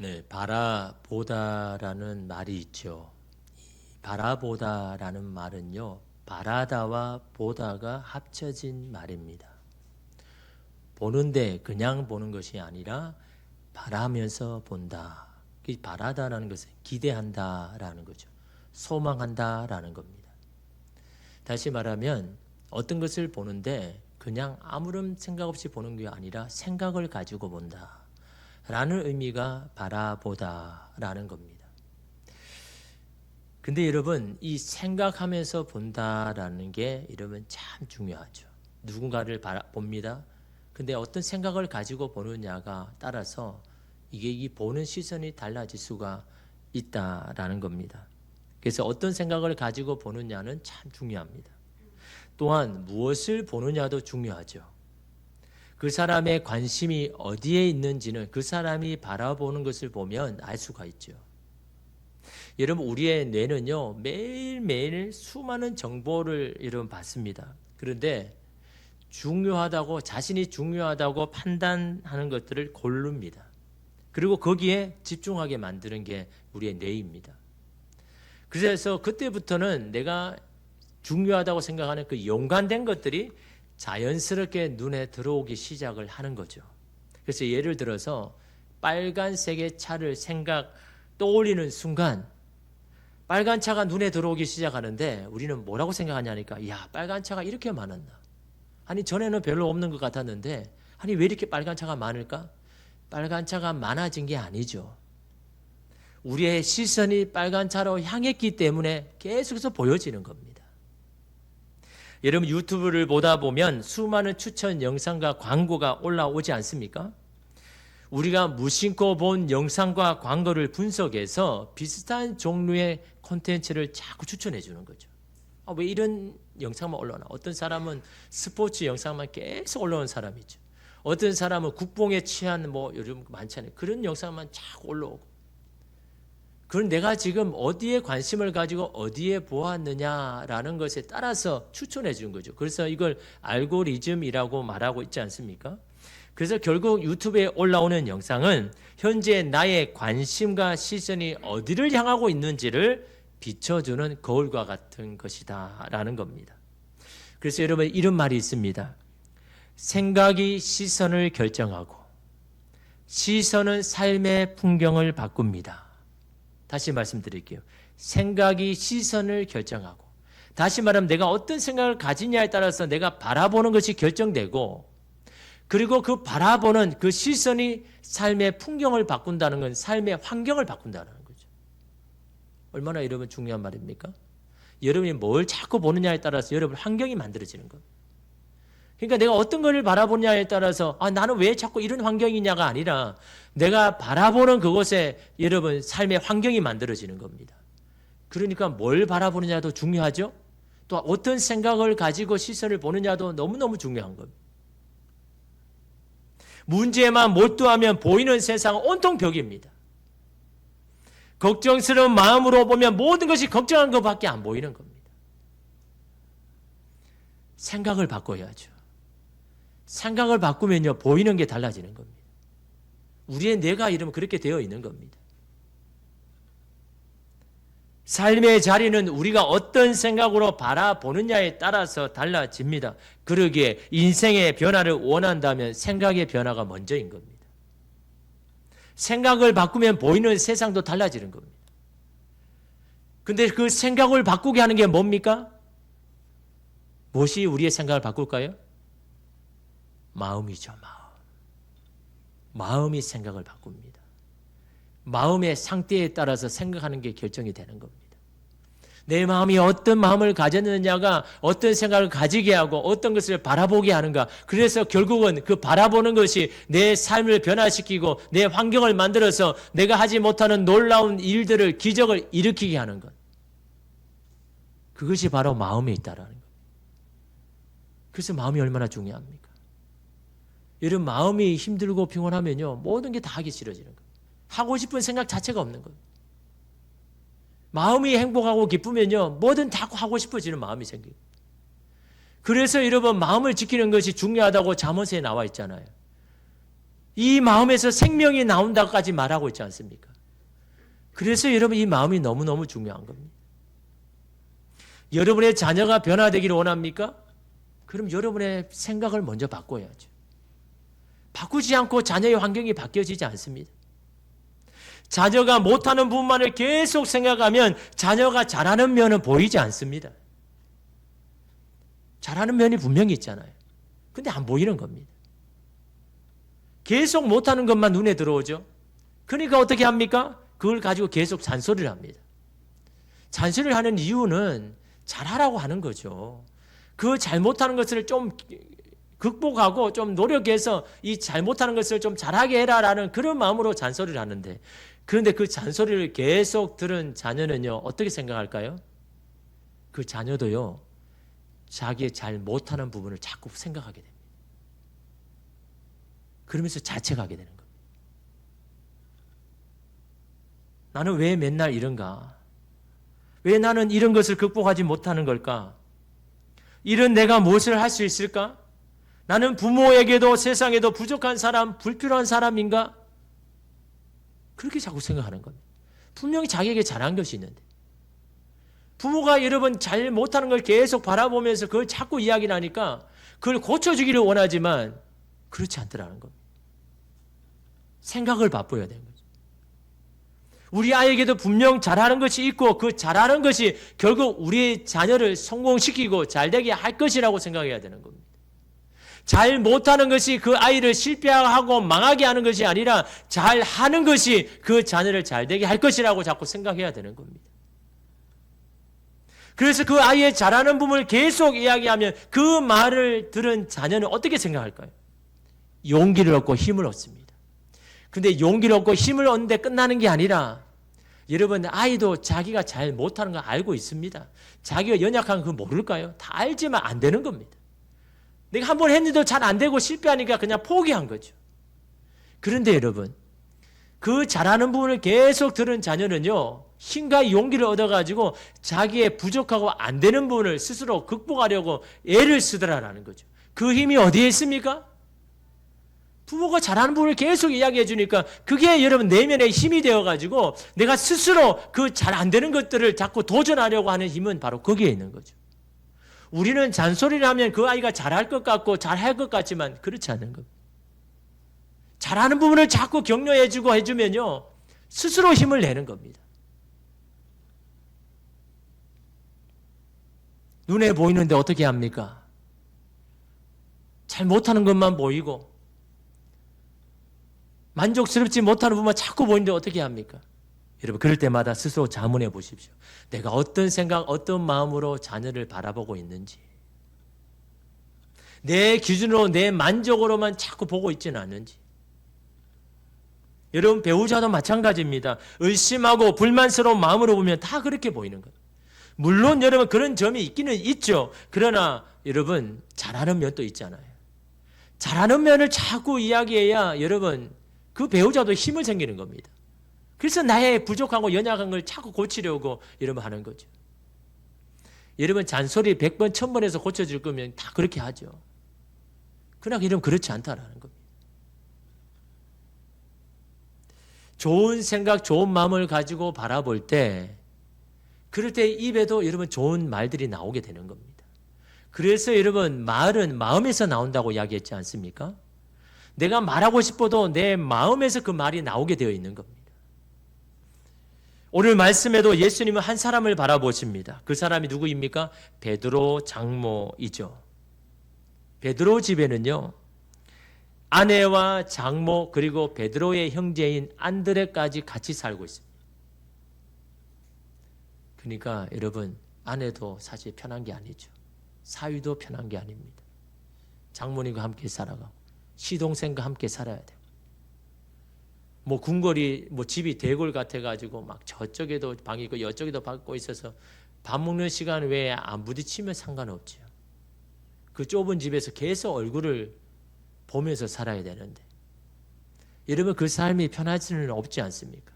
네, 바라보다라는 말이 있죠. 바라보다라는 말은요, 바라다와 보다가 합쳐진 말입니다. 보는데 그냥 보는 것이 아니라 바라면서 본다. 바라다라는 것은 기대한다라는 거죠. 소망한다라는 겁니다. 다시 말하면 어떤 것을 보는데 그냥 아무런 생각 없이 보는 게 아니라 생각을 가지고 본다 라는 의미가 바라보다라는 겁니다. 근데 여러분, 이 생각하면서 본다라는 게 여러분 참 중요하죠. 누군가를 봅니다. 근데 어떤 생각을 가지고 보느냐가 따라서 이게 이 보는 시선이 달라질 수가 있다라는 겁니다. 그래서 어떤 생각을 가지고 보느냐는 참 중요합니다. 또한 무엇을 보느냐도 중요하죠. 그 사람의 관심이 어디에 있는지는 그 사람이 바라보는 것을 보면 알 수가 있죠. 여러분, 우리의 뇌는요, 매일매일 수많은 정보를 여러분 받습니다. 그런데 자신이 중요하다고 판단하는 것들을 고릅니다. 그리고 거기에 집중하게 만드는 게 우리의 뇌입니다. 그래서 그때부터는 내가 중요하다고 생각하는 그 연관된 것들이 자연스럽게 눈에 들어오기 시작을 하는 거죠. 그래서 예를 들어서 빨간색의 차를 떠올리는 순간 빨간 차가 눈에 들어오기 시작하는데 우리는 뭐라고 생각하냐니까, 야, 빨간 차가 이렇게 많았나? 아니, 전에는 별로 없는 것 같았는데 아니, 왜 이렇게 빨간 차가 많을까? 빨간 차가 많아진 게 아니죠. 우리의 시선이 빨간 차로 향했기 때문에 계속해서 보여지는 겁니다. 여러분, 유튜브를 보다 보면 수많은 추천 영상과 광고가 올라오지 않습니까? 우리가 무심코 본 영상과 광고를 분석해서 비슷한 종류의 콘텐츠를 자꾸 추천해 주는 거죠. 왜 이런 영상만 올라오나? 어떤 사람은 스포츠 영상만 계속 올라오는 사람이죠. 어떤 사람은 국뽕에 취한 요즘 많잖아요. 그런 영상만 자꾸 올라오고. 그건 내가 지금 어디에 관심을 가지고 어디에 보았느냐라는 것에 따라서 추천해 주는 거죠. 그래서 이걸 알고리즘이라고 말하고 있지 않습니까? 그래서 결국 유튜브에 올라오는 영상은 현재 나의 관심과 시선이 어디를 향하고 있는지를 비춰주는 거울과 같은 것이다 라는 겁니다. 그래서 여러분, 이런 말이 있습니다. 생각이 시선을 결정하고 시선은 삶의 풍경을 바꿉니다. 다시 말씀드릴게요. 생각이 시선을 결정하고, 다시 말하면 내가 어떤 생각을 가지냐에 따라서 내가 바라보는 것이 결정되고, 그리고 그 바라보는 그 시선이 삶의 풍경을 바꾼다는 건 삶의 환경을 바꾼다는 거죠. 얼마나 여러분 중요한 말입니까? 여러분이 뭘 자꾸 보느냐에 따라서 여러분 환경이 만들어지는 겁니다. 그러니까 내가 어떤 것을 바라보냐에 따라서 나는 왜 자꾸 이런 환경이냐가 아니라 내가 바라보는 그곳에 여러분 삶의 환경이 만들어지는 겁니다. 그러니까 뭘 바라보느냐도 중요하죠. 또 어떤 생각을 가지고 시선을 보느냐도 너무너무 중요한 겁니다. 문제에만 몰두하면 보이는 세상은 온통 벽입니다. 걱정스러운 마음으로 보면 모든 것이 걱정한 것밖에 안 보이는 겁니다. 생각을 바꿔야죠. 생각을 바꾸면요, 보이는 게 달라지는 겁니다. 우리의 뇌가 이러면 그렇게 되어 있는 겁니다. 삶의 자리는 우리가 어떤 생각으로 바라보느냐에 따라서 달라집니다. 그러기에 인생의 변화를 원한다면 생각의 변화가 먼저인 겁니다. 생각을 바꾸면 보이는 세상도 달라지는 겁니다. 근데 그 생각을 바꾸게 하는 게 뭡니까? 무엇이 우리의 생각을 바꿀까요? 마음이죠, 마음. 마음이 생각을 바꿉니다. 마음의 상태에 따라서 생각하는 게 결정이 되는 겁니다. 내 마음이 어떤 마음을 가졌느냐가 어떤 생각을 가지게 하고 어떤 것을 바라보게 하는가. 그래서 결국은 그 바라보는 것이 내 삶을 변화시키고 내 환경을 만들어서 내가 하지 못하는 놀라운 일들을, 기적을 일으키게 하는 것. 그것이 바로 마음에 있다라는 겁니다. 그래서 마음이 얼마나 중요합니까? 여러분, 마음이 힘들고 피곤하면요, 모든 게 다 하기 싫어지는 거예요. 하고 싶은 생각 자체가 없는 거예요. 마음이 행복하고 기쁘면요, 뭐든 다 하고 싶어지는 마음이 생겨요. 그래서 여러분, 마음을 지키는 것이 중요하다고 잠언서에 나와 있잖아요. 이 마음에서 생명이 나온다고까지 말하고 있지 않습니까? 그래서 여러분 이 마음이 너무너무 중요한 겁니다. 여러분의 자녀가 변화되기를 원합니까? 그럼 여러분의 생각을 먼저 바꿔야죠. 바꾸지 않고 자녀의 환경이 바뀌어지지 않습니다. 자녀가 못하는 부분만을 계속 생각하면 자녀가 잘하는 면은 보이지 않습니다. 잘하는 면이 분명히 있잖아요. 근데 안 보이는 겁니다. 계속 못하는 것만 눈에 들어오죠. 그러니까 어떻게 합니까? 그걸 가지고 계속 잔소리를 합니다. 잔소리를 하는 이유는 잘하라고 하는 거죠. 그 잘못하는 것을 좀 극복하고 좀 노력해서 이 잘못하는 것을 좀 잘하게 해라라는 그런 마음으로 잔소리를 하는데, 그런데 그 잔소리를 계속 들은 자녀는요, 어떻게 생각할까요? 그 자녀도요, 자기의 잘 못하는 부분을 자꾸 생각하게 됩니다. 그러면서 자책하게 되는 겁니다. 나는 왜 맨날 이런가? 왜 나는 이런 것을 극복하지 못하는 걸까? 이런 내가 무엇을 할 수 있을까? 나는 부모에게도 세상에도 부족한 사람, 불필요한 사람인가? 그렇게 자꾸 생각하는 겁니다. 분명히 자기에게 잘한 것이 있는데. 부모가 여러분 잘 못하는 걸 계속 바라보면서 그걸 자꾸 이야기를 하니까 그걸 고쳐주기를 원하지만 그렇지 않더라는 겁니다. 생각을 바꿔야 되는 거죠. 우리 아이에게도 분명 잘하는 것이 있고 그 잘하는 것이 결국 우리의 자녀를 성공시키고 잘되게 할 것이라고 생각해야 되는 겁니다. 잘 못하는 것이 그 아이를 실패하고 망하게 하는 것이 아니라 잘하는 것이 그 자녀를 잘되게 할 것이라고 자꾸 생각해야 되는 겁니다. 그래서 그 아이의 잘하는 부분을 계속 이야기하면 그 말을 들은 자녀는 어떻게 생각할까요? 용기를 얻고 힘을 얻습니다. 근데 용기를 얻고 힘을 얻는데 끝나는 게 아니라 여러분 아이도 자기가 잘 못하는 거 알고 있습니다. 자기가 연약한 거 모를까요? 다 알지만 안 되는 겁니다. 내가 한 번 했는데도 잘 안 되고 실패하니까 그냥 포기한 거죠. 그런데 여러분 그 잘하는 부분을 계속 들은 자녀는요 힘과 용기를 얻어가지고 자기의 부족하고 안 되는 부분을 스스로 극복하려고 애를 쓰더라라는 거죠. 그 힘이 어디에 있습니까? 부모가 잘하는 부분을 계속 이야기해 주니까 그게 여러분 내면의 힘이 되어가지고 내가 스스로 그 잘 안 되는 것들을 자꾸 도전하려고 하는 힘은 바로 거기에 있는 거죠. 우리는 잔소리를 하면 그 아이가 잘할 것 같고 잘할 것 같지만 그렇지 않는 겁니다. 잘하는 부분을 자꾸 격려해 주고 해주면요 스스로 힘을 내는 겁니다. 눈에 보이는데 어떻게 합니까? 잘 못하는 것만 보이고 만족스럽지 못하는 부분만 자꾸 보이는데 어떻게 합니까? 여러분 그럴 때마다 스스로 자문해 보십시오. 내가 어떤 생각, 어떤 마음으로 자녀를 바라보고 있는지. 내 기준으로 내 만족으로만 자꾸 보고 있지는 않는지. 여러분 배우자도 마찬가지입니다. 의심하고 불만스러운 마음으로 보면 다 그렇게 보이는 거예요. 물론 여러분 그런 점이 있기는 있죠. 그러나 여러분 잘하는 면도 있잖아요. 잘하는 면을 자꾸 이야기해야 여러분 그 배우자도 힘을 생기는 겁니다. 그래서 나의 부족하고 연약한 걸 자꾸 고치려고 여러분 하는 거죠. 여러분 잔소리 100번 1000번에서 고쳐줄 거면 다 그렇게 하죠. 그러나 여러분 그렇지 않다라는 겁니다. 좋은 생각 좋은 마음을 가지고 바라볼 때 그럴 때 입에도 여러분 좋은 말들이 나오게 되는 겁니다. 그래서 여러분 말은 마음에서 나온다고 이야기했지 않습니까? 내가 말하고 싶어도 내 마음에서 그 말이 나오게 되어 있는 겁니다. 오늘 말씀에도 예수님은 한 사람을 바라보십니다. 그 사람이 누구입니까? 베드로 장모이죠. 베드로 집에는요 아내와 장모 그리고 베드로의 형제인 안드레까지 같이 살고 있습니다. 그러니까 여러분 아내도 사실 편한 게 아니죠. 사위도 편한 게 아닙니다. 장모님과 함께 살아가고 시동생과 함께 살아야 돼요. 뭐 궁궐이 뭐 집이 대궐 같아가지고 막 저쪽에도 방이 있고 이쪽에도 방이 있어서 밥 먹는 시간 외에 안 부딪히면 상관없죠. 그 좁은 집에서 계속 얼굴을 보면서 살아야 되는데 여러분 그 삶이 편할 수는 없지 않습니까?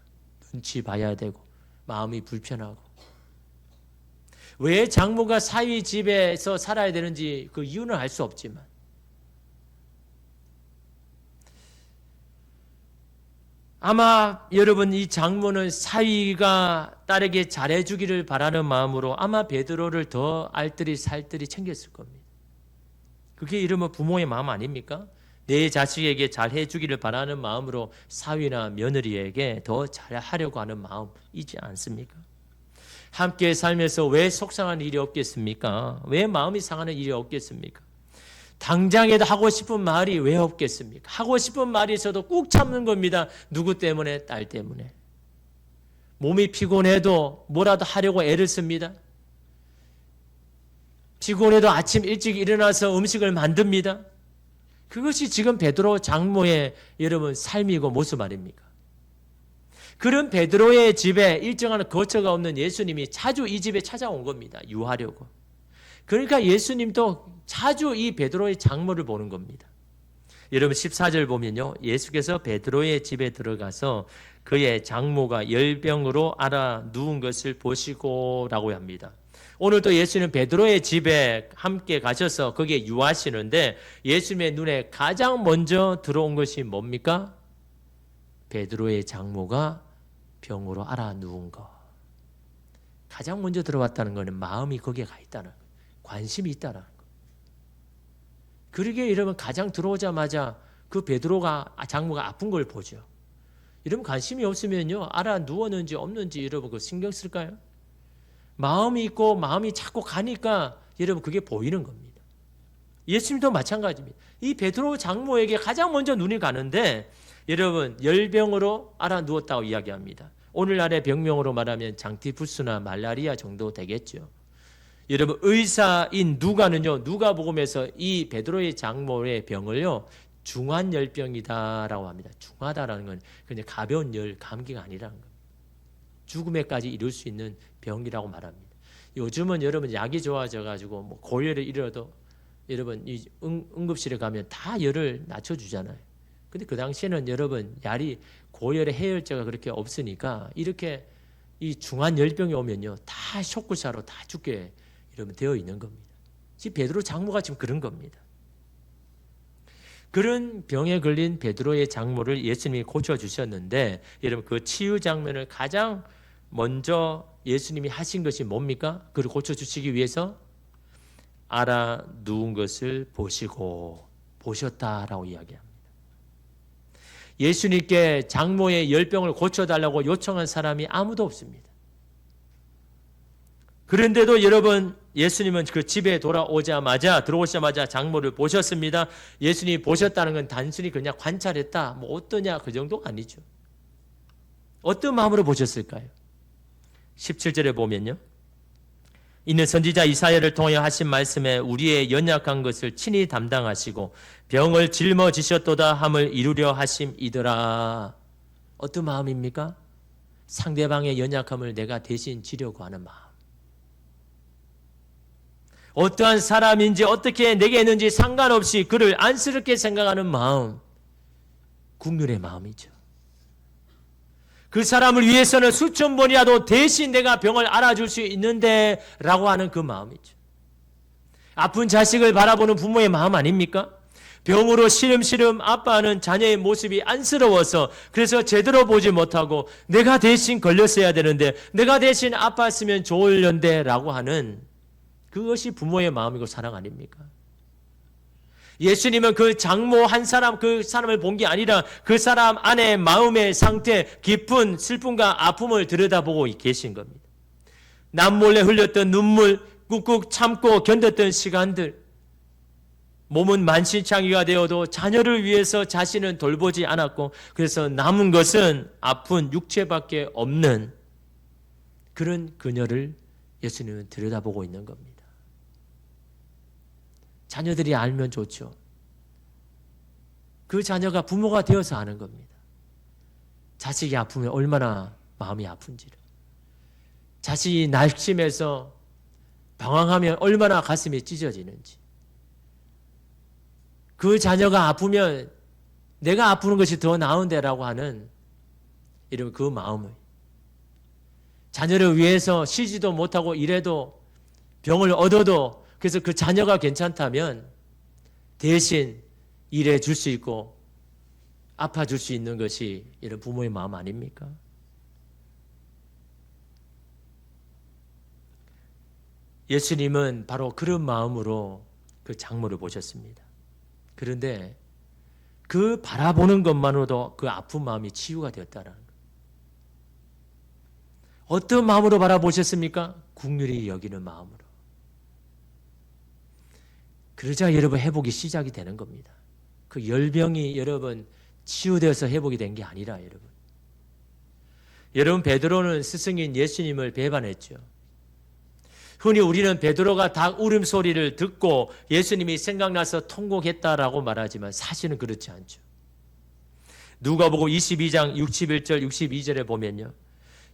눈치 봐야 되고 마음이 불편하고 왜 장모가 사위 집에서 살아야 되는지 그 이유는 알 수 없지만 아마 여러분 이 장모는 사위가 딸에게 잘해주기를 바라는 마음으로 아마 베드로를 더 알뜰히 살뜰히 챙겼을 겁니다. 그게 이러면 부모의 마음 아닙니까? 내 자식에게 잘해주기를 바라는 마음으로 사위나 며느리에게 더 잘하려고 하는 마음이지 않습니까? 함께 살면서 왜 속상한 일이 없겠습니까? 왜 마음이 상하는 일이 없겠습니까? 당장에도 하고 싶은 말이 왜 없겠습니까? 하고 싶은 말이 있어도 꾹 참는 겁니다. 누구 때문에? 딸 때문에. 몸이 피곤해도 뭐라도 하려고 애를 씁니다. 피곤해도 아침 일찍 일어나서 음식을 만듭니다. 그것이 지금 베드로 장모의 여러분 삶이고 모습 아닙니까? 그런 베드로의 집에 일정한 거처가 없는 예수님이 자주 이 집에 찾아온 겁니다. 유하려고. 그러니까 예수님도 자주 이 베드로의 장모를 보는 겁니다. 여러분 14절 보면요. 예수께서 베드로의 집에 들어가서 그의 장모가 열병으로 앓아 누운 것을 보시고 라고 합니다. 오늘도 예수는 베드로의 집에 함께 가셔서 거기에 유하시는데 예수님의 눈에 가장 먼저 들어온 것이 뭡니까? 베드로의 장모가 병으로 앓아 누운 것. 가장 먼저 들어왔다는 것은 마음이 거기에 가 있다는 것. 관심이 있다는 것. 그러기에 이러면 가장 들어오자마자 그 베드로가 장모가 아픈 걸 보죠. 이러면 관심이 없으면요. 앓아 누웠는지 없는지 여러분 그 신경 쓸까요? 마음이 있고 마음이 자꾸 가니까 여러분 그게 보이는 겁니다. 예수님도 마찬가지입니다. 이 베드로 장모에게 가장 먼저 눈이 가는데 여러분 열병으로 앓아 누웠다고 이야기합니다. 오늘날의 병명으로 말하면 장티푸스나 말라리아 정도 되겠죠. 여러분 의사인 누가는요. 누가복음에서 이 베드로의 장모의 병을요. 중환열병이다라고 합니다. 중하다라는 건 그냥 가벼운 열 감기가 아니라는 겁니다. 죽음에까지 이룰 수 있는 병이라고 말합니다. 요즘은 여러분 약이 좋아져 가지고 뭐 고열을 이뤄도 여러분 이 응급실에 가면 다 열을 낮춰주잖아요. 근데 그 당시에는 여러분 약이 고열의 해열제가 그렇게 없으니까 이렇게 이 중한 열병이 오면요 다 쇼크사로 다 죽게 여러분 되어 있는 겁니다. 지금 베드로 장모가 지금 그런 겁니다. 그런 병에 걸린 베드로의 장모를 예수님이 고쳐주셨는데 여러분 그 치유 장면을 가장 먼저 예수님이 하신 것이 뭡니까? 그를 고쳐주시기 위해서 앓아 누운 것을 보셨다라고 이야기합니다. 예수님께 장모의 열병을 고쳐달라고 요청한 사람이 아무도 없습니다. 그런데도 여러분 예수님은 그 집에 들어오자마자 장모를 보셨습니다. 예수님이 보셨다는 건 단순히 그냥 관찰했다 뭐 어떠냐 그 정도가 아니죠. 어떤 마음으로 보셨을까요? 17절에 보면요. 이는 선지자 이사야를 통하여 하신 말씀에 우리의 연약한 것을 친히 담당하시고 병을 짊어지셨도다 함을 이루려 하심이더라. 어떤 마음입니까? 상대방의 연약함을 내가 대신 지려고 하는 마음. 어떠한 사람인지 어떻게 내게 있는지 상관없이 그를 안쓰럽게 생각하는 마음. 국률의 마음이죠. 그 사람을 위해서는 수천 번이라도 대신 내가 병을 알아줄 수 있는데 라고 하는 그 마음이죠. 아픈 자식을 바라보는 부모의 마음 아닙니까? 병으로 시름시름 아빠는 자녀의 모습이 안쓰러워서 그래서 제대로 보지 못하고 내가 대신 걸렸어야 되는데 내가 대신 아팠으면 좋을련데 라고 하는 그것이 부모의 마음이고 사랑 아닙니까? 예수님은 그 장모 한 사람, 그 사람을 본 게 아니라 그 사람 안에 마음의 상태, 깊은 슬픔과 아픔을 들여다보고 계신 겁니다. 남몰래 흘렸던 눈물, 꾹꾹 참고 견뎠던 시간들, 몸은 만신창이가 되어도 자녀를 위해서 자신은 돌보지 않았고 그래서 남은 것은 아픈 육체밖에 없는 그런 그녀를 예수님은 들여다보고 있는 겁니다. 자녀들이 알면 좋죠. 그 자녀가 부모가 되어서 아는 겁니다. 자식이 아프면 얼마나 마음이 아픈지를. 자식이 낙심해서 방황하면 얼마나 가슴이 찢어지는지. 그 자녀가 아프면 내가 아프는 것이 더 나은데라고 하는 이런 그 마음을. 자녀를 위해서 쉬지도 못하고 일해도 병을 얻어도 그래서 그 자녀가 괜찮다면 대신 일해 줄 수 있고 아파줄 수 있는 것이 이런 부모의 마음 아닙니까? 예수님은 바로 그런 마음으로 그 장모를 보셨습니다. 그런데 그 바라보는 것만으로도 그 아픈 마음이 치유가 되었다는 거예요. 어떤 마음으로 바라보셨습니까? 긍휼히 여기는 마음으로. 그러자 여러분 회복이 시작이 되는 겁니다. 그 열병이 여러분 치유되어서 회복이 된 게 아니라 여러분 베드로는 스승인 예수님을 배반했죠. 흔히 우리는 베드로가 닭 울음소리를 듣고 예수님이 생각나서 통곡했다라고 말하지만 사실은 그렇지 않죠. 누가복음 22장 61절 62절에 보면요.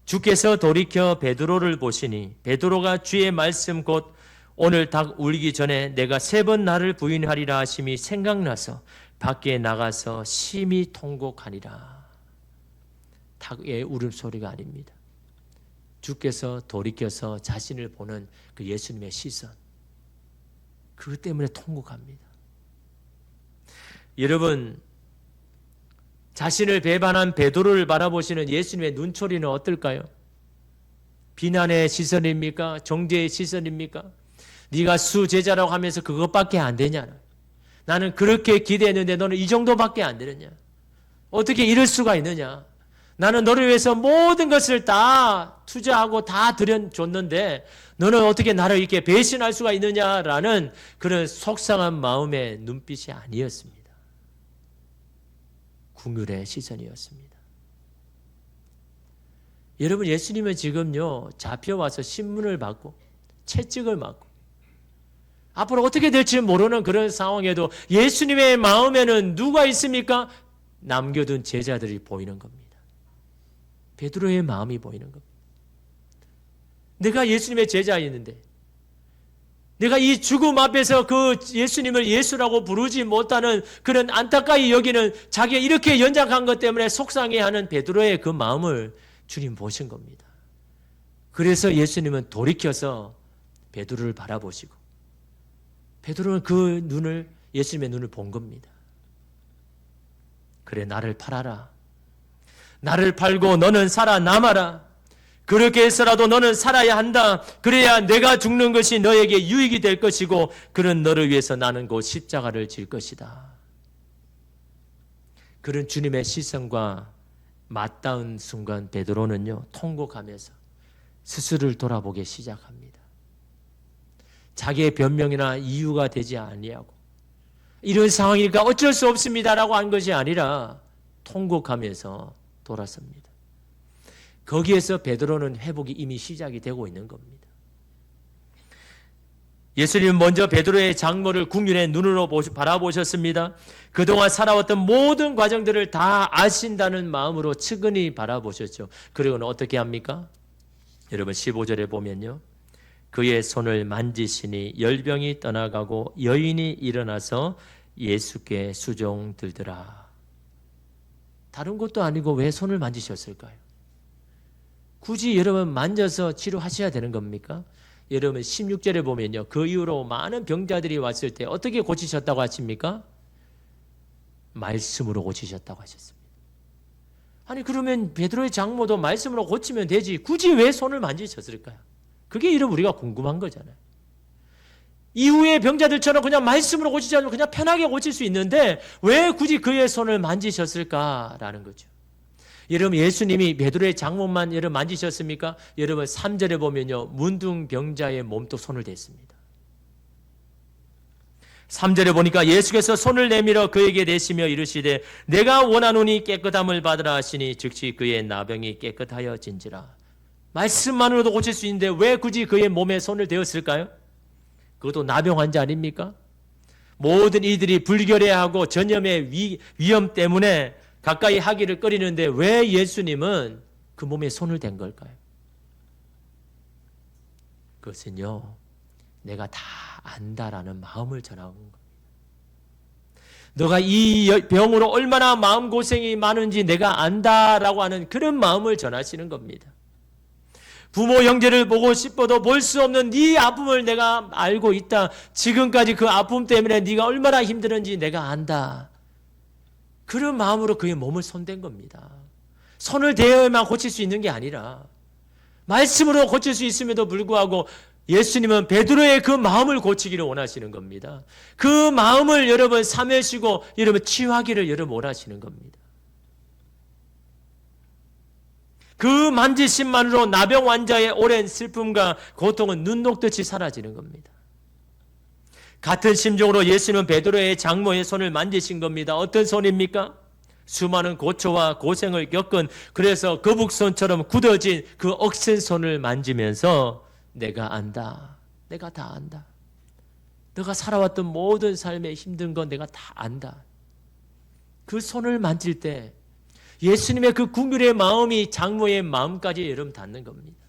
주께서 돌이켜 베드로를 보시니 베드로가 주의 말씀 곧 오늘 닭 울기 전에 내가 3번 나를 부인하리라 하심이 생각나서 밖에 나가서 심히 통곡하니라. 닭의 울음소리가 아닙니다. 주께서 돌이켜서 자신을 보는 그 예수님의 시선, 그것 때문에 통곡합니다. 여러분, 자신을 배반한 베드로를 바라보시는 예수님의 눈초리는 어떨까요? 비난의 시선입니까? 정죄의 시선입니까? 네가 수제자라고 하면서 그것밖에 안 되냐? 나는 그렇게 기대했는데 너는 이 정도밖에 안 되느냐? 어떻게 이럴 수가 있느냐? 나는 너를 위해서 모든 것을 다 투자하고 다 들여줬는데 너는 어떻게 나를 이렇게 배신할 수가 있느냐라는 그런 속상한 마음의 눈빛이 아니었습니다. 긍휼의 시선이었습니다. 여러분, 예수님은 지금요 잡혀와서 신문을 받고 채찍을 맞고 앞으로 어떻게 될지 모르는 그런 상황에도 예수님의 마음에는 누가 있습니까? 남겨둔 제자들이 보이는 겁니다. 베드로의 마음이 보이는 겁니다. 내가 예수님의 제자였는데 내가 이 죽음 앞에서 그 예수님을 예수라고 부르지 못하는 그런 안타까이 여기는 자기가 이렇게 연약한 것 때문에 속상해하는 베드로의 그 마음을 주님 보신 겁니다. 그래서 예수님은 돌이켜서 베드로를 바라보시고 베드로는 그 눈을 예수님의 눈을 본 겁니다. 그래 나를 팔아라. 나를 팔고 너는 살아남아라. 그렇게 해서라도 너는 살아야 한다. 그래야 내가 죽는 것이 너에게 유익이 될 것이고 그런 너를 위해서 나는 곧 십자가를 질 것이다. 그런 주님의 시선과 맞닿은 순간 베드로는요 통곡하면서 스스로를 돌아보기 시작합니다. 자기의 변명이나 이유가 되지 아니하고 이런 상황이니까 어쩔 수 없습니다라고 한 것이 아니라 통곡하면서 돌아섭니다. 거기에서 베드로는 회복이 이미 시작이 되고 있는 겁니다. 예수님은 먼저 베드로의 장모를 긍휼의 눈으로 바라보셨습니다. 그동안 살아왔던 모든 과정들을 다 아신다는 마음으로 측은히 바라보셨죠. 그리고는 어떻게 합니까? 여러분 15절에 보면요. 그의 손을 만지시니 열병이 떠나가고 여인이 일어나서 예수께 수종들더라. 다른 것도 아니고 왜 손을 만지셨을까요? 굳이 여러분 만져서 치료하셔야 되는 겁니까? 여러분 16절에 보면요. 그 이후로 많은 병자들이 왔을 때 어떻게 고치셨다고 하십니까? 말씀으로 고치셨다고 하셨습니다. 아니 그러면 베드로의 장모도 말씀으로 고치면 되지 굳이 왜 손을 만지셨을까요? 그게 이런 우리가 궁금한 거잖아요. 이후에 병자들처럼 그냥 말씀으로 고치지 않으면 그냥 편하게 고칠 수 있는데 왜 굳이 그의 손을 만지셨을까라는 거죠. 여러분 예수님이 베드로의 장모만 여러분 만지셨습니까? 여러분 3절에 보면요. 문둥병자의 몸도 손을 댔습니다. 3절에 보니까 예수께서 손을 내밀어 그에게 대시며 이르시되 내가 원하노니 깨끗함을 받으라 하시니 즉시 그의 나병이 깨끗하여진지라. 말씀만으로도 고칠 수 있는데 왜 굳이 그의 몸에 손을 대었을까요? 그것도 나병 환자 아닙니까? 모든 이들이 불결해하고 전염의 위험 때문에 가까이 하기를 꺼리는데 왜 예수님은 그 몸에 손을 댄 걸까요? 그것은요, 내가 다 안다라는 마음을 전하는 겁니다. 너가 이 병으로 얼마나 마음고생이 많은지 내가 안다라고 하는 그런 마음을 전하시는 겁니다. 부모 형제를 보고 싶어도 볼 수 없는 네 아픔을 내가 알고 있다. 지금까지 그 아픔 때문에 네가 얼마나 힘들은지 내가 안다. 그런 마음으로 그의 몸을 손댄 겁니다. 손을 대어야만 고칠 수 있는 게 아니라 말씀으로 고칠 수 있음에도 불구하고 예수님은 베드로의 그 마음을 고치기를 원하시는 겁니다. 그 마음을 여러분 삼으시고 여러분 치유하기를 여러분 원하시는 겁니다. 그 만지심만으로 나병 환자의 오랜 슬픔과 고통은 눈 녹듯이 사라지는 겁니다. 같은 심정으로 예수님은 베드로의 장모의 손을 만지신 겁니다. 어떤 손입니까? 수많은 고초와 고생을 겪은 그래서 거북손처럼 굳어진 그 억센 손을 만지면서 내가 안다. 내가 다 안다. 너가 살아왔던 모든 삶의 힘든 건 내가 다 안다. 그 손을 만질 때 예수님의 그 긍휼의 마음이 장모의 마음까지 여러분 닿는 겁니다.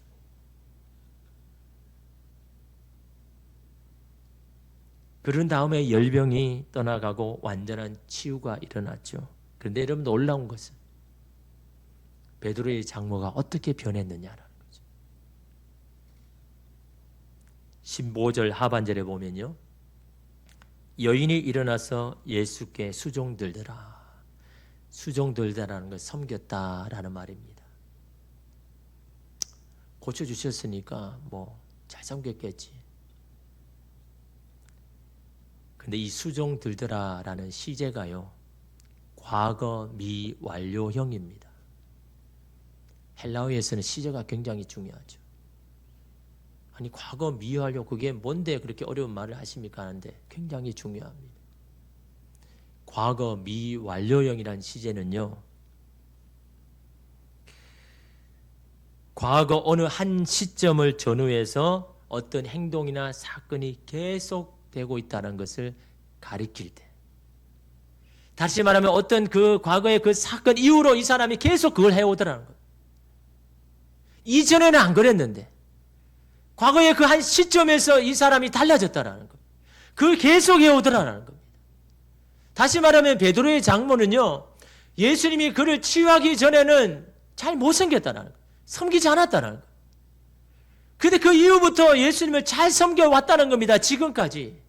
그런 다음에 열병이 떠나가고 완전한 치유가 일어났죠. 그런데 여러분 놀라운 것은 베드로의 장모가 어떻게 변했느냐라는 거죠. 15절 하반절에 보면요. 여인이 일어나서 예수께 수종들더라. 수종들다라는 걸 섬겼다라는 말입니다. 고쳐주셨으니까 잘 섬겼겠지. 근데 이 수종들더라라는 시제가요. 과거 미완료형입니다. 헬라어에서는 시제가 굉장히 중요하죠. 아니 과거 미완료 그게 뭔데 그렇게 어려운 말을 하십니까 하는데 굉장히 중요합니다. 과거 미완료형이라는 시제는요. 과거 어느 한 시점을 전후해서 어떤 행동이나 사건이 계속되고 있다는 것을 가리킬 때 다시 말하면 어떤 그 과거의 그 사건 이후로 이 사람이 계속 그걸 해오더라는 거예요. 이전에는 안 그랬는데 과거의 그 한 시점에서 이 사람이 달라졌다라는 거예요. 그걸 계속 해오더라는 겁니다. 다시 말하면 베드로의 장모는요. 예수님이 그를 치유하기 전에는 잘 못섬겼다는 거예요. 섬기지 않았다는 거예요. 그런데 그 이후부터 예수님을 잘 섬겨왔다는 겁니다. 지금까지.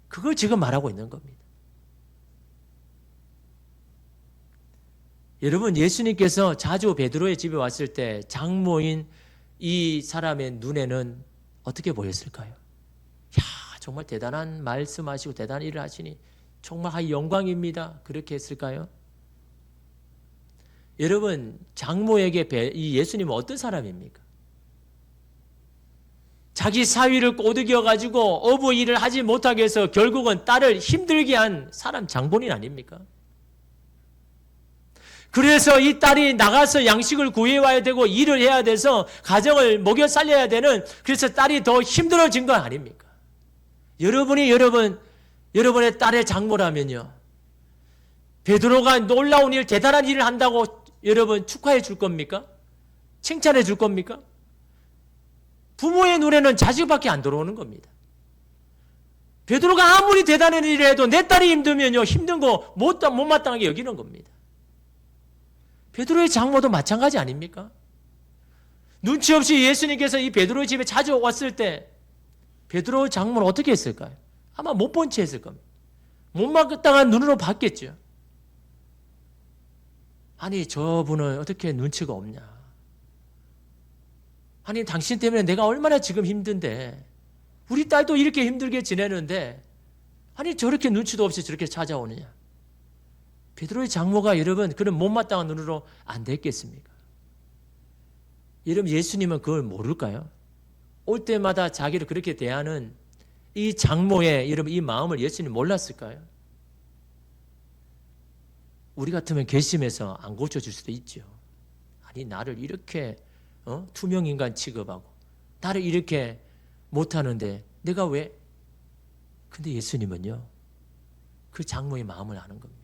그걸 지금 말하고 있는 겁니다. 여러분 예수님께서 자주 베드로의 집에 왔을 때 장모인 이 사람의 눈에는 어떻게 보였을까요? 야 정말 대단한 말씀하시고 대단한 일을 하시니 정말 영광입니다. 그렇게 했을까요? 여러분 장모에게 이 예수님은 어떤 사람입니까? 자기 사위를 꼬드겨가지고 어부 일을 하지 못하게 해서 결국은 딸을 힘들게 한 사람 장본인 아닙니까? 그래서 이 딸이 나가서 양식을 구해와야 되고 일을 해야 돼서 가정을 먹여 살려야 되는 그래서 딸이 더 힘들어진 거 아닙니까? 여러분이 여러분의 딸의 장모라면요. 베드로가 놀라운 일, 대단한 일을 한다고 여러분 축하해 줄 겁니까? 칭찬해 줄 겁니까? 부모의 눈에는 자식밖에 안 들어오는 겁니다. 베드로가 아무리 대단한 일을 해도 내 딸이 힘들면요. 힘든 거 못마땅하게 여기는 겁니다. 베드로의 장모도 마찬가지 아닙니까? 눈치 없이 예수님께서 이 베드로의 집에 자주 왔을 때 베드로의 장모는 어떻게 했을까요? 아마 못 본 채 했을 겁니다. 못마땅한 눈으로 봤겠죠. 아니 저분은 어떻게 눈치가 없냐. 아니 당신 때문에 내가 얼마나 지금 힘든데 우리 딸도 이렇게 힘들게 지내는데 아니 저렇게 눈치도 없이 저렇게 찾아오느냐. 베드로의 장모가 여러분 그런 못마땅한 눈으로 안 됐겠습니까? 여러분 예수님은 그걸 모를까요? 올 때마다 자기를 그렇게 대하는 이 장모의 여러분 이 마음을 예수님 몰랐을까요? 우리 같으면 괘씸해서 안 고쳐줄 수도 있죠. 아니 나를 이렇게 투명인간 취급하고 나를 이렇게 못하는데 내가 왜? 근데 예수님은요. 그 장모의 마음을 아는 겁니다.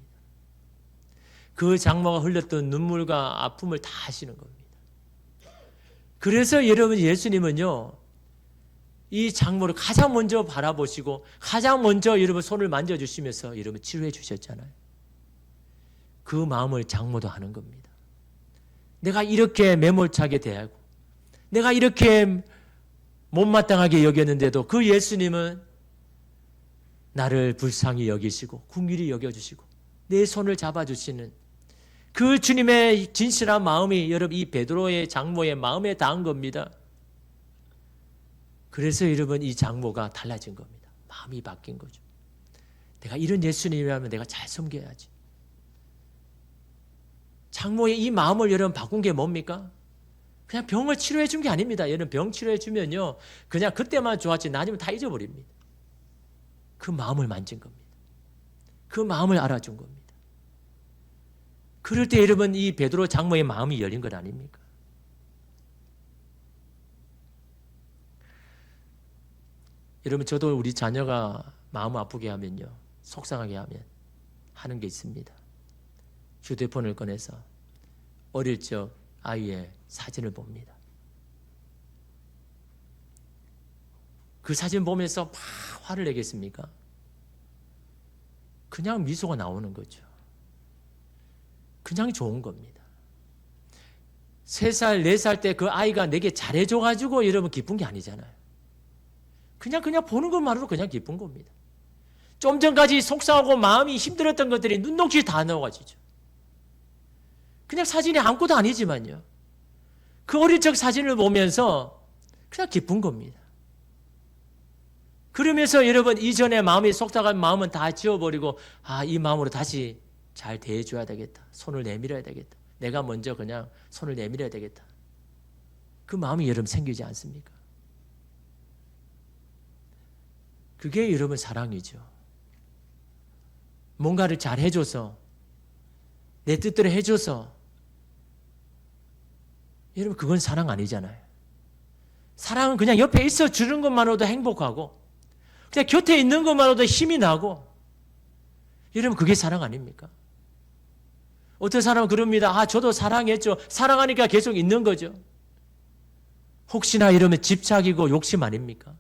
그 장모가 흘렸던 눈물과 아픔을 다 아시는 겁니다. 그래서 여러분 예수님은요. 이 장모를 가장 먼저 바라보시고 가장 먼저 여러분 손을 만져주시면서 여러분 치료해 주셨잖아요. 그 마음을 장모도 아는 겁니다. 내가 이렇게 매몰차게 대하고 내가 이렇게 못마땅하게 여겼는데도 그 예수님은 나를 불쌍히 여기시고 긍휼히 여겨주시고 내 손을 잡아주시는 그 주님의 진실한 마음이 여러분 이 베드로의 장모의 마음에 닿은 겁니다. 그래서 여러분 이 장모가 달라진 겁니다. 마음이 바뀐 거죠. 내가 이런 예수님이라면 내가 잘 섬겨야지. 장모의 이 마음을 여러분 바꾼 게 뭡니까? 그냥 병을 치료해 준 게 아닙니다. 여러분 병 치료해 주면요, 그냥 그때만 좋았지 나중에 다 잊어버립니다. 그 마음을 만진 겁니다. 그 마음을 알아준 겁니다. 그럴 때 여러분 이 베드로 장모의 마음이 열린 것 아닙니까? 여러분 저도 우리 자녀가 마음 아프게 하면요, 속상하게 하면 하는 게 있습니다. 휴대폰을 꺼내서 어릴 적 아이의 사진을 봅니다. 그 사진 보면서 막 화를 내겠습니까? 그냥 미소가 나오는 거죠. 그냥 좋은 겁니다. 3살, 4살 때 그 아이가 내게 잘해줘가지고 여러분 기쁜 게 아니잖아요. 그냥 보는 것만으로 그냥 기쁜 겁니다. 좀 전까지 속상하고 마음이 힘들었던 것들이 눈녹이 다 나와지죠. 그냥 사진이 아무것도 아니지만요, 그 어릴 적 사진을 보면서 그냥 기쁜 겁니다. 그러면서 여러분 이전에 마음이 속상한 마음은 다 지워버리고, 이 마음으로 다시 잘 대해줘야 되겠다. 손을 내밀어야 되겠다. 내가 먼저 그냥 손을 내밀어야 되겠다. 그 마음이 여러분 생기지 않습니까? 그게 여러분 사랑이죠. 뭔가를 잘 해줘서, 내 뜻대로 해줘서, 여러분 그건 사랑 아니잖아요. 사랑은 그냥 옆에 있어 주는 것만으로도 행복하고, 그냥 곁에 있는 것만으로도 힘이 나고, 여러분 그게 사랑 아닙니까? 어떤 사람은 그럽니다. 저도 사랑했죠. 사랑하니까 계속 있는 거죠. 혹시나 이러면 집착이고 욕심 아닙니까?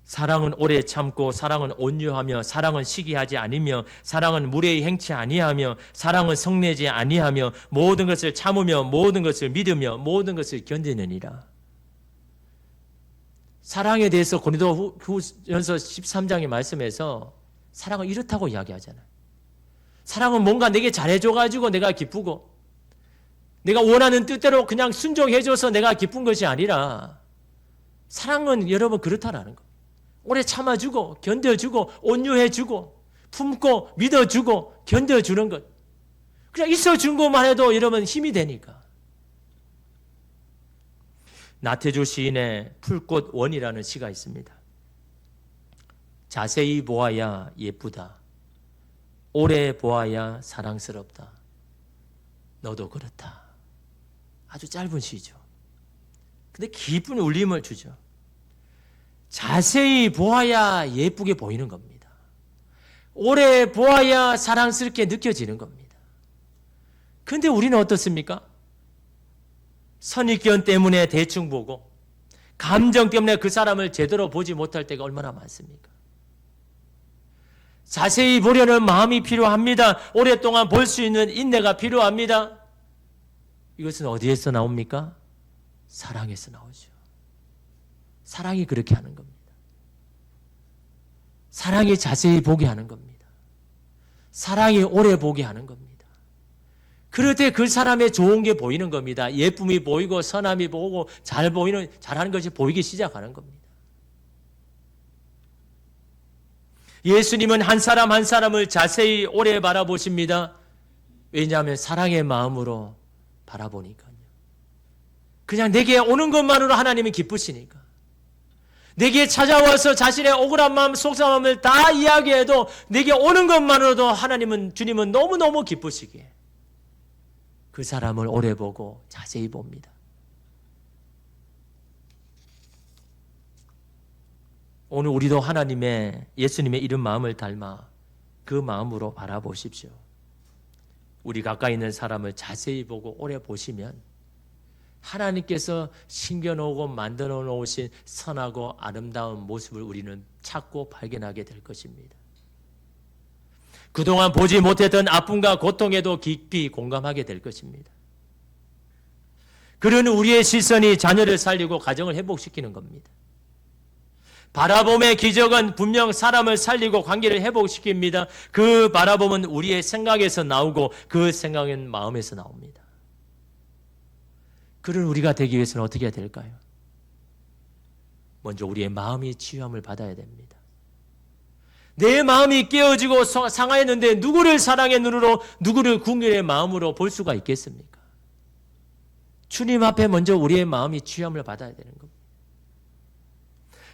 사랑은 오래 참고, 사랑은 온유하며, 사랑은 시기하지 아니며, 사랑은 무례히 행치 아니하며, 사랑은 성내지 아니하며, 모든 것을 참으며, 모든 것을 믿으며, 모든 것을 견디느니라. 사랑에 대해서 고린도후전서 13장의 말씀에서 사랑은 이렇다고 이야기하잖아요. 사랑은 뭔가 내게 잘해줘가지고 내가 기쁘고, 내가 원하는 뜻대로 그냥 순종해줘서 내가 기쁜 것이 아니라, 사랑은 여러분 그렇다라는 거. 오래 참아주고 견뎌주고 온유해주고 품고 믿어주고 견뎌주는 것, 그냥 있어준 것만 해도 여러분 힘이 되니까. 나태주 시인의 풀꽃 원이라는 시가 있습니다. 자세히 보아야 예쁘다. 오래 보아야 사랑스럽다. 너도 그렇다. 아주 짧은 시죠. 근데 깊은 울림을 주죠. 자세히 보아야 예쁘게 보이는 겁니다. 오래 보아야 사랑스럽게 느껴지는 겁니다. 근데 우리는 어떻습니까? 선입견 때문에 대충 보고, 감정 때문에 그 사람을 제대로 보지 못할 때가 얼마나 많습니까? 자세히 보려는 마음이 필요합니다. 오랫동안 볼 수 있는 인내가 필요합니다. 이것은 어디에서 나옵니까? 사랑에서 나오죠. 사랑이 그렇게 하는 겁니다. 사랑이 자세히 보게 하는 겁니다. 사랑이 오래 보게 하는 겁니다. 그럴 때 그 사람의 좋은 게 보이는 겁니다. 예쁨이 보이고 선함이 보이고 잘하는 것이 보이기 시작하는 겁니다. 예수님은 한 사람 한 사람을 자세히 오래 바라보십니다. 왜냐하면 사랑의 마음으로 바라보니까요. 그냥 내게 오는 것만으로 하나님은 기쁘시니까. 내게 찾아와서 자신의 억울한 마음, 속상함을 다 이야기해도 내게 오는 것만으로도 주님은 너무너무 기쁘시기에 그 사람을 오래 보고 자세히 봅니다. 오늘 우리도 예수님의 이런 마음을 닮아 그 마음으로 바라보십시오. 우리 가까이 있는 사람을 자세히 보고 오래 보시면 하나님께서 심겨놓고 만들어 놓으신 선하고 아름다운 모습을 우리는 찾고 발견하게 될 것입니다. 그동안 보지 못했던 아픔과 고통에도 깊이 공감하게 될 것입니다. 그런 우리의 시선이 자녀를 살리고 가정을 회복시키는 겁니다. 바라봄의 기적은 분명 사람을 살리고 관계를 회복시킵니다. 그 바라봄은 우리의 생각에서 나오고 그 생각은 마음에서 나옵니다. 그런 우리가 되기 위해서는 어떻게 해야 될까요? 먼저 우리의 마음이 치유함을 받아야 됩니다. 내 마음이 깨어지고 상하였는데 누구를 사랑의 눈으로, 누구를 궁일의 마음으로 볼 수가 있겠습니까? 주님 앞에 먼저 우리의 마음이 치유함을 받아야 되는 겁니다.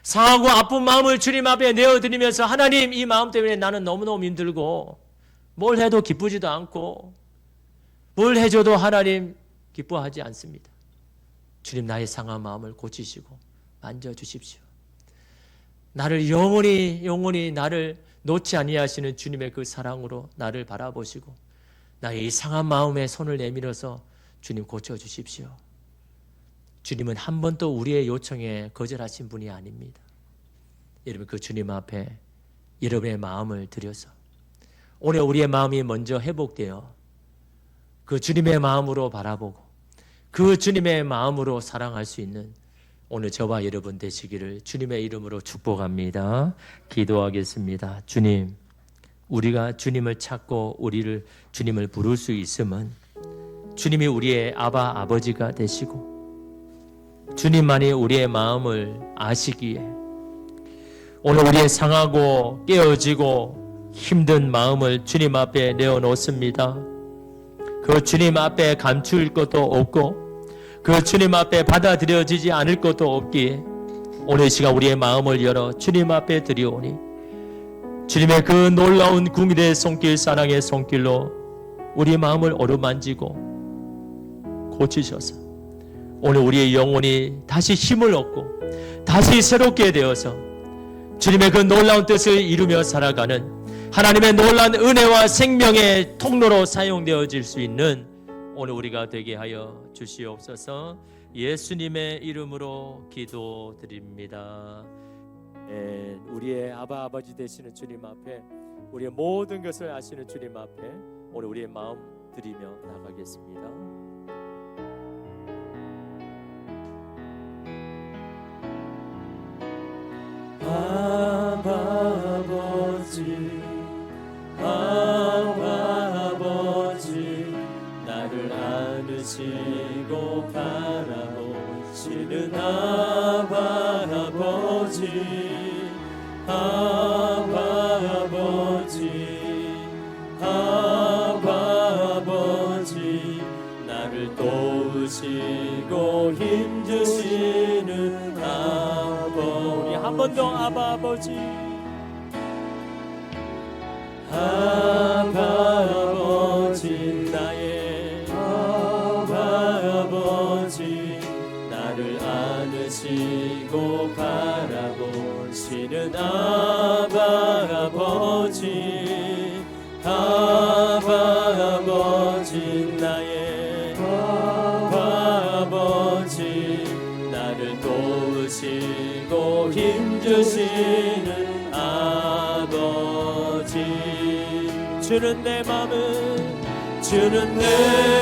상하고 아픈 마음을 주님 앞에 내어드리면서 하나님, 이 마음 때문에 나는 너무너무 힘들고 뭘 해도 기쁘지도 않고 뭘 해줘도 하나님 기뻐하지 않습니다. 주님, 나의 상한 마음을 고치시고 만져주십시오. 나를 영원히 나를 놓지 아니하시는 주님의 그 사랑으로 나를 바라보시고 나의 이 상한 마음에 손을 내밀어서 주님 고쳐주십시오. 주님은 한 번도 우리의 요청에 거절하신 분이 아닙니다. 여러분, 그 주님 앞에 여러분의 마음을 드려서 오늘 우리의 마음이 먼저 회복되어 그 주님의 마음으로 바라보고 그 주님의 마음으로 사랑할 수 있는 오늘 저와 여러분 되시기를 주님의 이름으로 축복합니다. 기도하겠습니다. 주님, 우리가 주님을 찾고 주님을 부를 수 있음은 주님이 우리의 아버지가 되시고 주님만이 우리의 마음을 아시기에 오늘 우리의 상하고 깨어지고 힘든 마음을 주님 앞에 내어놓습니다. 그 주님 앞에 감출 것도 없고 그 주님 앞에 받아들여지지 않을 것도 없기에 오늘 시간 우리의 마음을 열어 주님 앞에 드리오니 주님의 그 놀라운 궁일의 손길, 사랑의 손길로 우리의 마음을 어루만지고 고치셔서 오늘 우리의 영혼이 다시 힘을 얻고 다시 새롭게 되어서 주님의 그 놀라운 뜻을 이루며 살아가는 하나님의 놀라운 은혜와 생명의 통로로 사용되어질 수 있는 오늘 우리가 되게 하여 주시옵소서. 예수님의 이름으로 기도드립니다. 우리의 아버지 되시는 주님 앞에 우리의 모든 것을 아시는 주님 앞에 오늘 우리의 마음 드리며 나가겠습니다. 아버지 나를 안으시고 바라보시는 아버지 나를 도우시고 힘주시는 우리 한 번 더 아버지 나의 아버지 나를 안으시고 바라보시는 아버지 나의 아버지 나를 도우시고 힘주시는 아버지 주는 내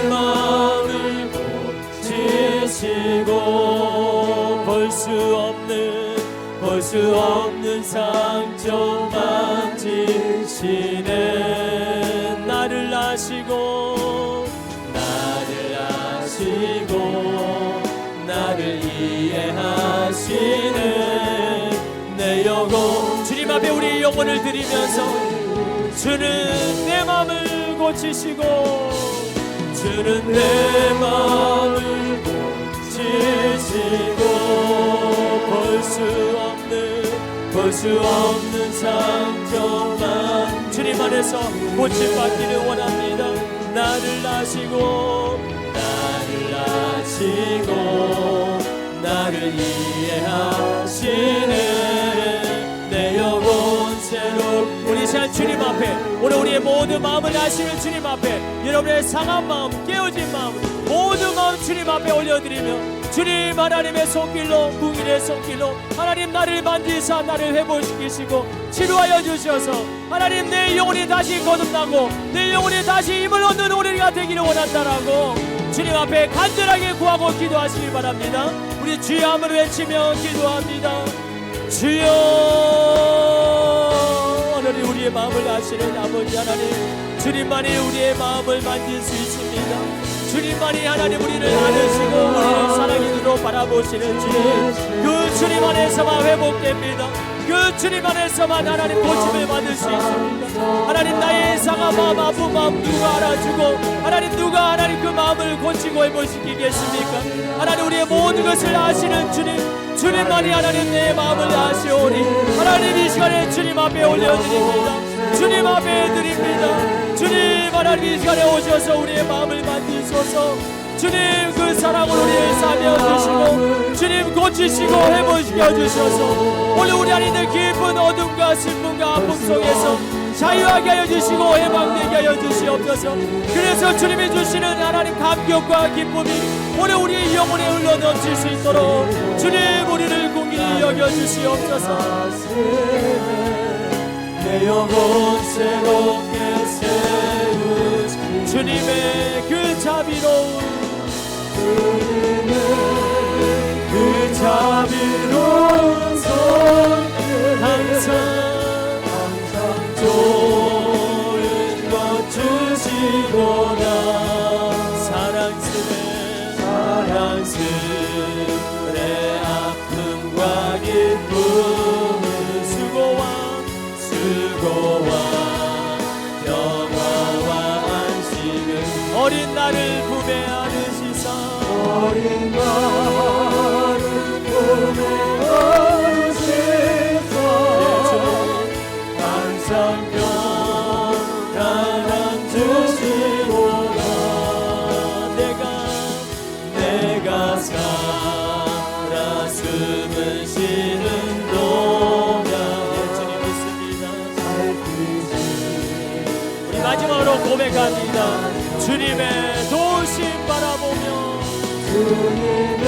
마음을 고치시고 볼 수 없는 상처 만지시네 나를 아시고 나를 이해하시네 내 영혼 주님 앞에 우리 영혼을 드리면서 주는 내 마음을 고치시고 주는 내 마음을 고치시고 볼 수 없는 상처만 주님 안에서 고침받기를 원합니다. 나를 아시고 나를 이해하시네 내 영혼 새로 우리 시간 주님 앞에 오늘 우리의 모든 마음을 아시는 주님 앞에 여러분의 상한 마음 깨어진 마음 모든 마음 주님 앞에 올려드리며 주님 하나님의 손길로 궁일의 손길로 하나님 나를 만지사 나를 회복시키시고 치료하여 주셔서 하나님 내 영혼이 다시 거듭나고 내 영혼이 다시 힘을 얻는 우리가 되기를 원한다라고 주님 앞에 간절하게 구하고 기도하시길 바랍니다. 우리 주의 이름을 외치며 기도합니다. 주여 하나님 우리의 마음을 아시는 아버지 하나님, 주님만이 우리의 마음을 만질 수 있습니다. 주님만이 하나님 우리를 아시고 우리를 사랑의 눈으로 바라보시는 주님, 그 주님 안에서만 회복됩니다. 그 주님 안에서만 하나님 고침을 받을 수 있습니다. 하나님 나의 상한 마음, 아픈 마음 누가 알아주고 하나님 누가 하나님 그 마음을 고치고 회복시키겠습니까? 하나님 우리의 모든 것을 아시는 주님, 주님만이 하나님 내 마음을 아시오니 하나님 이 시간에 주님 앞에 올려드립니다. 주님 앞에 드립니다. 주님 하나님 이 시간에 오셔서 우리의 마음을 만지소서. 주님 그 사랑으로 우리를 사며주시고 주님 고치시고 회복시켜 주셔서 오늘 우리 안에 있는 깊은 어둠과 슬픔과 아픔 속에서 자유하게 하여 주시고 해방되게 하여 주시옵소서. 그래서 주님이 주시는 하나님 감격과 기쁨이 오늘 우리의 영혼에 흘러 넘칠 수 있도록 주님 우리를 공의히 여겨 주시옵소서. 내 영혼 새롭게 세우시 주님의 그 자비로운 그 자비로운 손 항상 좋은 것 주시도다. 사랑스레 아픔과 기쁨 수고와 평화와 안식을 어린 나를 품에 안으시사 어린 나를 품에 안으시사 항상 평안함 주시오라. 내가 살아 숨을 쉬는 동안 주님 믿습니다. 우리 마지막으로 고백합니다. 주님의 도우심 바라보며 주님의